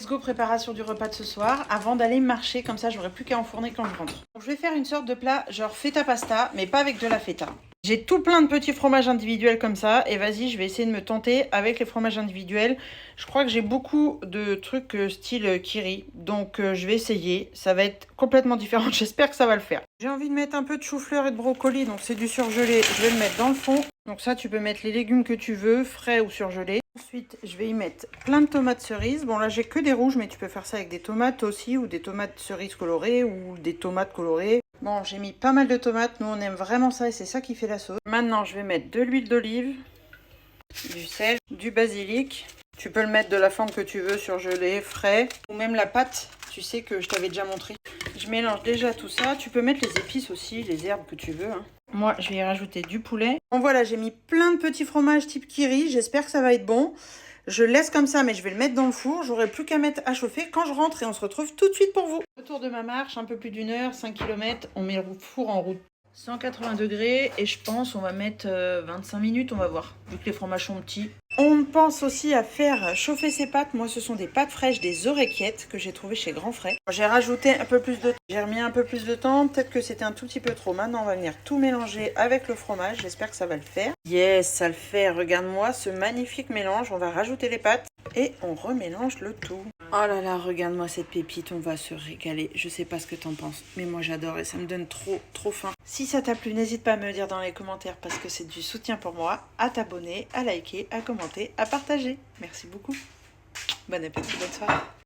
let's go préparation du repas de ce soir avant d'aller marcher, comme ça j'aurai plus qu'à enfourner quand je rentre. Donc, je vais faire une sorte de plat genre feta pasta, mais pas avec de la feta. J'ai tout plein de petits fromages individuels comme ça, et vas-y, je vais essayer de me tenter avec les fromages individuels. Je crois que j'ai beaucoup de trucs style Kiri, donc je vais essayer. Ça va être complètement différent, j'espère que ça va le faire. J'ai envie de mettre un peu de chou-fleur et de brocoli, donc c'est du surgelé, je vais le mettre dans le fond. Donc ça, tu peux mettre les légumes que tu veux, frais ou surgelés. Ensuite, je vais y mettre plein de tomates cerises. Bon, là, j'ai que des rouges, mais tu peux faire ça avec des tomates aussi, ou des tomates cerises colorées, ou des tomates colorées. Bon, j'ai mis pas mal de tomates. Nous, on aime vraiment ça, et c'est ça qui fait la sauce. Maintenant, je vais mettre de l'huile d'olive, du sel, du basilic. Tu peux le mettre de la forme que tu veux, surgelé, frais, ou même la pâte. Tu sais que je t'avais déjà montré. Je mélange déjà tout ça. Tu peux mettre les épices aussi, les herbes que tu veux, hein. Moi, je vais y rajouter du poulet. Bon, voilà, j'ai mis plein de petits fromages type Kiri. J'espère que ça va être bon. Je laisse comme ça, mais je vais le mettre dans le four. J'aurai plus qu'à mettre à chauffer quand je rentre et on se retrouve tout de suite pour vous. Retour de ma marche, un peu plus d'une heure, 5 km. On met le four en route. 180 degrés et je pense on va mettre 25 minutes, on va voir, vu que les fromages sont petits. On pense aussi à faire chauffer ces pâtes. Moi, ce sont des pâtes fraîches, des oreillettes que j'ai trouvées chez Grand Frais. J'ai rajouté un peu plus de temps. J'ai remis un peu plus de temps. Peut-être que c'était un tout petit peu trop. Maintenant, on va venir tout mélanger avec le fromage. J'espère que ça va le faire. Yes, ça le fait. Regarde-moi ce magnifique mélange. On va rajouter les pâtes et on remélange le tout. Oh là là, regarde-moi cette pépite. On va se régaler. Je sais pas ce que t'en penses, mais moi j'adore et ça me donne trop faim. Si ça t'a plu, n'hésite pas à me le dire dans les commentaires parce que c'est du soutien pour moi. À t'abonner, à liker, à commenter, à partager. Merci beaucoup. Bon appétit, bonne soirée.